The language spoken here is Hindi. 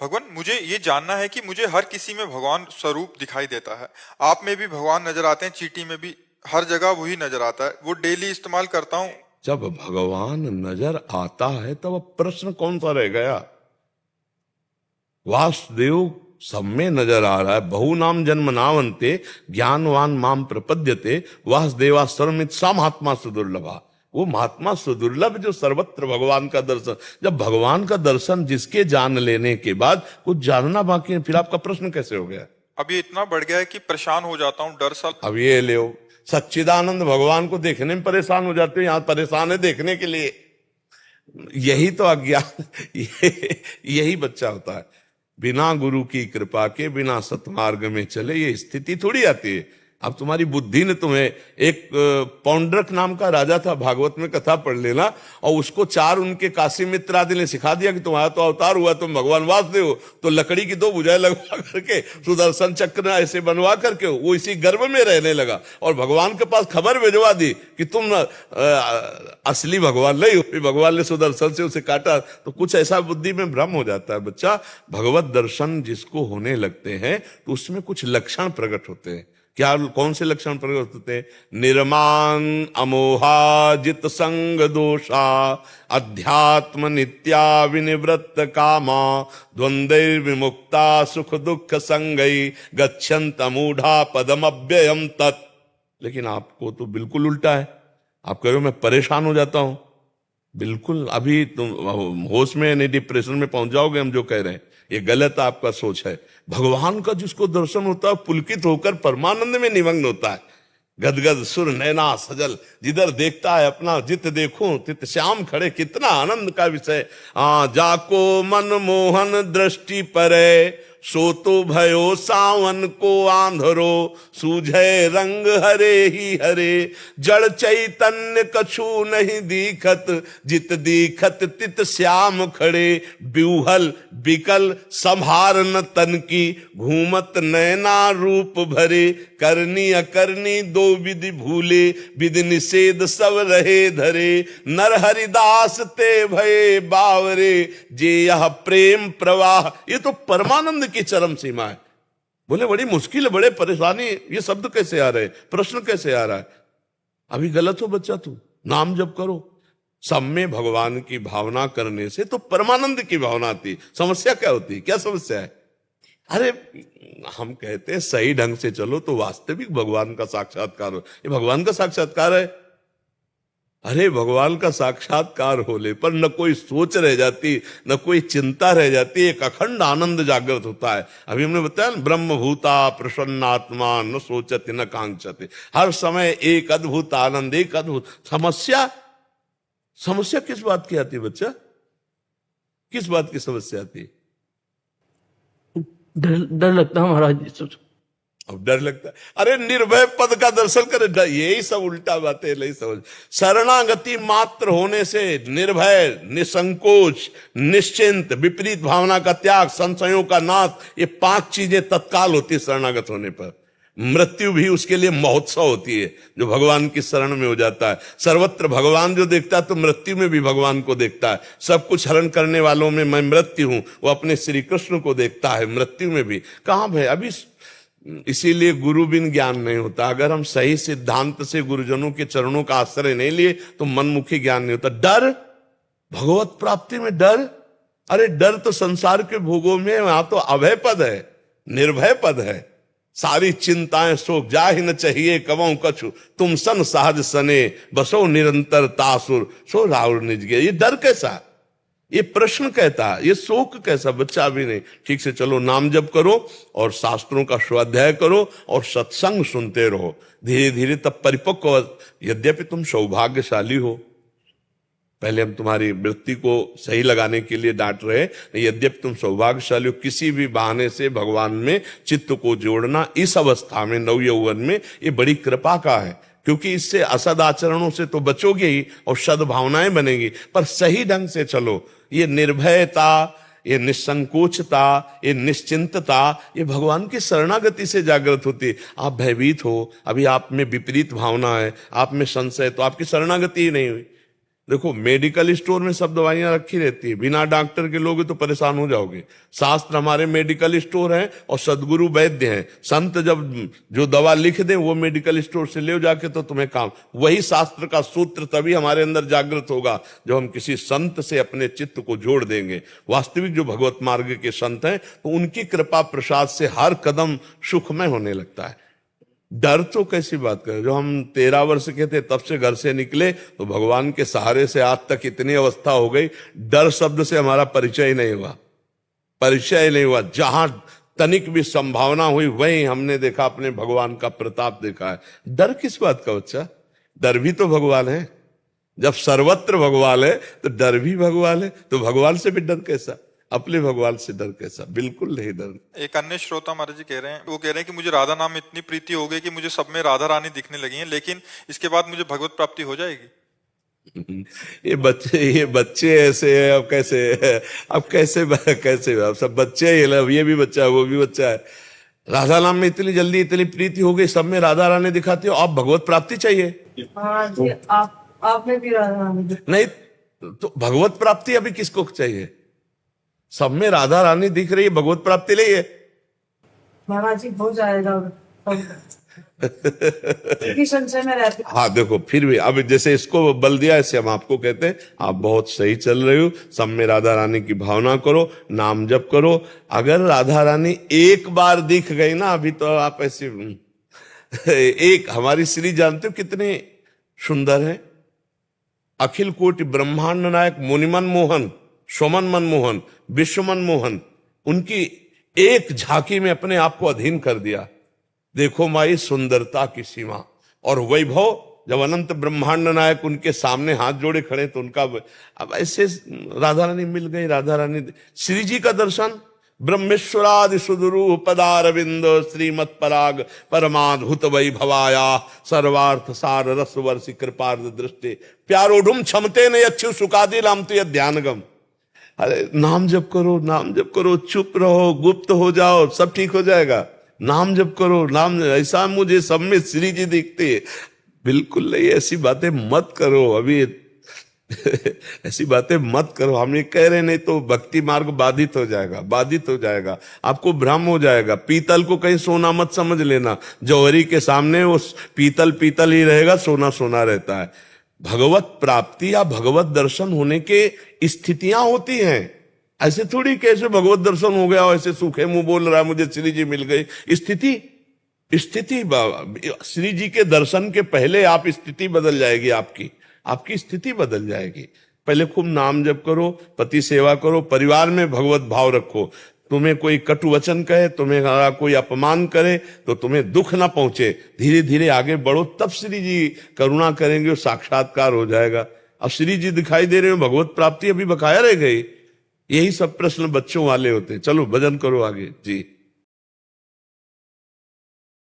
भगवान, मुझे ये जानना है कि मुझे हर किसी में भगवान स्वरूप दिखाई देता है। आप में भी भगवान नजर आते हैं, चींटी में भी, हर जगह वही नजर आता है। वो डेली इस्तेमाल करता हूँ। जब भगवान नजर आता है तब अब प्रश्न कौन सा रह गया? वासुदेव सब में नजर आ रहा है। बहु नाम जन्म नावंते ज्ञानवान माम प्रपद्यते वासुदेवा सर्वमित सा महात्मा सुदुर्लभा। वो महात्मा सुदुर्लभ जो सर्वत्र भगवान का दर्शन। जब भगवान का दर्शन जिसके जान लेने के बाद कुछ जानना बाकी है, फिर आपका प्रश्न कैसे हो गया? अब ये इतना बढ़ गया है कि परेशान हो जाता हूँ, डर सा। अब ये ले सच्चिदानंद भगवान को देखने में परेशान हो जाते हो, यहां परेशान है देखने के लिए। यही तो अज्ञान, यही बच्चा होता है। बिना गुरु की कृपा के बिना सतमार्ग में चले ये स्थिति थोड़ी आती है। अब तुम्हारी बुद्धि ने तुम्हें, एक पौंड्रक नाम का राजा था, भागवत में कथा पढ़ लेना, और उसको चार उनके काशी मित्र आदि ने सिखा दिया कि तुम्हारा तो अवतार हुआ, तुम भगवान वासुदेव हो। तो लकड़ी की दो भुजाएं लगवा करके सुदर्शन चक्र ऐसे बनवा करके वो इसी गर्भ में रहने लगा, और भगवान के पास खबर भिजवा दी कि तुम असली भगवान नहीं हो। फिर भगवान ने सुदर्शन से उसे काटा। तो कुछ ऐसा बुद्धि में भ्रम हो जाता है बच्चा। भगवत दर्शन जिसको होने लगते हैं तो उसमें कुछ लक्षण प्रकट होते हैं। क्या, कौन से लक्षण प्रकट होते हैं? निर्माण अमोहा जित संग दोषा अध्यात्म नित्या विनिवृत्त कामा द्वंद्वैर विमुक्ता सुख दुख संगई गच्छन्त मूढ़ा पदम अव्ययम तत्। लेकिन आपको तो बिल्कुल उल्टा है। आप कह रहे हो मैं परेशान हो जाता हूं। बिल्कुल, अभी तुम होश में नहीं डिप्रेशन में पहुंच जाओगे हम जो कह रहे हैं। ये गलत आपका सोच है। भगवान का जिसको दर्शन होता है पुलकित होकर परमानंद में निमग्न होता है। गदगद सुर नैना सजल, जिधर देखता है अपना जित देखूं तित श्याम खड़े। कितना आनंद का विषय। जाको मन मोहन दृष्टि परे सो तो भयो सावन को आंधरो सूझे रंग हरे ही हरे। जड़ चैतन्य कछु नहीं दीखत जित दीखत तित श्याम खड़े। ब्यूहल बिकल संहार न तन की घूमत नैना रूप भरे। करनी अकरनी दो विधि भूले विधि निषेध सब रहे धरे। नर हरिदास ते भये बावरे जे यह प्रेम प्रवाह। ये तो परमानंद की चरम सीमा है। बोले बड़ी मुश्किल, बड़े परेशानी, ये शब्द कैसे आ रहे, प्रश्न कैसे आ रहा है? अभी गलत हो बच्चा, तू नाम जप करो। सब में भगवान की भावना करने से तो परमानंद की भावना आती। समस्या क्या होती, क्या समस्या है? अरे हम कहते हैं सही ढंग से चलो तो वास्तविक भगवान का साक्षात्कार हो। ये भगवान का साक्षात्कार है। अरे भगवान का साक्षात्कार होने पर न कोई सोच रह जाती, न कोई चिंता रह जाती, एक अखंड आनंद जागृत होता है। अभी हमने बताया ब्रह्म भूता प्रसन्नात्मा न सोचते न कांक्षते। हर समय एक अद्भुत आनंद, एक अद्भुत। समस्या किस बात की आती है बच्चा? किस बात की समस्या आती है? डर लगता है महाराज। अब डर लगता है। अरे निर्भय पद का दर्शन करे, यही सब उल्टा बातें नहीं समझ। शरणागति मात्र होने से निर्भय, निसंकोच, निश्चिंत, विपरीत भावना का त्याग, संशयों का नाश, ये 5 चीजें तत्काल होती है शरणागत होने पर। मृत्यु भी उसके लिए महोत्सव होती है जो भगवान की शरण में हो जाता है। सर्वत्र भगवान जो देखता है तो मृत्यु में भी भगवान को देखता है। सब कुछ हरण करने वालों में मैं मृत्यु हूं, वो अपने श्री कृष्ण को देखता है मृत्यु में भी। कहां है अभी? इसीलिए गुरु बिन ज्ञान नहीं होता। अगर हम सही सिद्धांत से गुरुजनों के चरणों का आश्रय नहीं लिए तो मनमुखी ज्ञान नहीं होता। डर, भगवत प्राप्ति में डर। अरे डर तो संसार के भोगों में, वहां तो अभय पद है, निर्भय पद है। सारी चिंताएं शोक जा ही न चाहिए कवों कछु तुम सन सहज सने बसो निरंतर तासुर सो राउर निज गए। ये डर कैसा, ये प्रश्न कहता है, ये शोक कैसा? बच्चा भी नहीं। ठीक से चलो, नाम जप करो और शास्त्रों का स्वाध्याय करो और सत्संग सुनते रहो। धीरे धीरे तब परिपक्व। यद्यपि तुम सौभाग्यशाली हो, पहले हम तुम्हारी वृत्ति को सही लगाने के लिए डांट रहे, यद्यपि तुम सौभाग्यशाली हो। किसी भी बहाने से भगवान में चित्त को जोड़ना इस अवस्था में, नव यौवन में, ये बड़ी कृपा का है। क्योंकि इससे असद आचरणों से तो बचोगे ही और सद्भावनाएं बनेगी। पर सही ढंग से चलो। ये निर्भयता, ये निसंकोचता, ये निश्चिंतता, ये भगवान की शरणागति से जागृत होती है। आप भयभीत हो, अभी आप में विपरीत भावना है, आप में संशय, तो आपकी शरणागति ही नहीं हुई। देखो मेडिकल स्टोर में सब दवाइयां रखी रहती है, बिना डॉक्टर के लोगे तो परेशान हो जाओगे। शास्त्र हमारे मेडिकल स्टोर है और सदगुरु वैद्य हैं। संत जब जो दवा लिख दे वो मेडिकल स्टोर से ले जाके तो तुम्हें काम, वही शास्त्र का सूत्र तभी हमारे अंदर जागृत होगा जब हम किसी संत से अपने चित्त को जोड़ देंगे। वास्तविक जो भगवत मार्ग के संत हैं तो उनकी कृपा प्रसाद से हर कदम सुखमय होने लगता है। डर तो कैसी बात करें, जो हम 13 वर्ष के थे तब से घर से निकले तो भगवान के सहारे से आज तक इतनी अवस्था हो गई, डर शब्द से हमारा परिचय नहीं हुआ, परिचय नहीं हुआ। जहां तनिक भी संभावना हुई वहीं हमने देखा, अपने भगवान का प्रताप देखा है। डर किस बात का बच्चा, डर भी तो भगवान है। जब सर्वत्र भगवान है तो डर भी भगवान है, तो भगवान से भी डर कैसा, अपने भगवान से डर कैसा, बिल्कुल नहीं डर। एक अन्य श्रोता महाराज जी कह रहे हैं, वो कह रहे हैं कि मुझे राधा नाम में इतनी प्रीति हो गई कि मुझे सब में राधा रानी दिखने लगी हैं, लेकिन इसके बाद मुझे भगवत प्राप्ति हो जाएगी? ये बच्चे ऐसे हैं, अब कैसे अब सब बच्चे ही, ये भी बच्चा है वो भी बच्चा है। राधा नाम में इतनी जल्दी इतनी प्रीति हो गई, सब में राधा रानी दिखाते हो, आप भगवत प्राप्ति चाहिए? हाँ जी, आप में भी राधा रानी नहीं तो भगवत प्राप्ति अभी किसको चाहिए? सब में राधा रानी दिख रही है, भगवत प्राप्ति नहीं है महाराज जी, हो जाएगा संशय में रहते। हाँ देखो, फिर भी अब जैसे इसको बल दिया, ऐसे हम आपको कहते हैं आप बहुत सही चल रहे हो, सब में राधा रानी की भावना करो, नाम जप करो। अगर राधा रानी एक बार दिख गई ना, अभी तो आप ऐसे एक हमारी श्री जानते हो कितने सुंदर है, अखिल कोटि ब्रह्मांड नायक मुनिमन मोहन, सोमन मनमोहन, विश्व मनमोहन, उनकी एक झांकी में अपने आप को अधीन कर दिया। देखो माई सुंदरता की सीमा और वैभव, जब अनंत ब्रह्मांड नायक उनके सामने हाथ जोड़े खड़े तो उनका, अब ऐसे राधा रानी मिल गई। राधा रानी श्री जी का दर्शन, ब्रह्मेश्वरादि सुदुरू पदारविंद श्रीमत पराग परमाद्भुत वैभवाया सर्वार्थ सार रस वर्षि कृपार्थ दृष्टि प्यारोढ़ुम क्षमते न यक्षु सुखादि लामते ध्यानगम। अरे नाम जप करो, नाम जप करो, चुप रहो, गुप्त हो जाओ, सब ठीक हो जाएगा। नाम जप करो, नाम, ऐसा मुझे सब में श्री जी दिखते है, बिल्कुल नहीं, ऐसी बातें मत करो अभी ऐसी बातें मत करो। हम ये कह रहे, नहीं तो भक्ति मार्ग बाधित हो जाएगा, बाधित हो जाएगा, आपको भ्रम हो जाएगा। पीतल को कहीं सोना मत समझ लेना, जौहरी के सामने वो पीतल पीतल ही रहेगा, सोना सोना रहता है। भगवत प्राप्ति या भगवत दर्शन होने के स्थितियां होती हैं, ऐसे थोड़ी कैसे भगवत दर्शन हो गया ऐसे सूखे मुंह बोल रहा है मुझे श्री जी मिल गई। स्थिति श्री जी के दर्शन के पहले आप स्थिति बदल जाएगी, आपकी स्थिति बदल जाएगी। पहले खूब नाम जप करो, पति सेवा करो, परिवार में भगवत भाव रखो। तुम्हें कोई कटु वचन कहे, तुम्हें कोई अपमान करे तो तुम्हें दुख ना पहुंचे, धीरे धीरे आगे बढ़ो, तब श्री जी करुणा करेंगे, साक्षात्कार हो जाएगा। अब श्री जी दिखाई दे रहे हो, भगवत प्राप्ति अभी बकाया रह गई। यही सब प्रश्न बच्चों वाले होते हैं। चलो भजन करो आगे जी।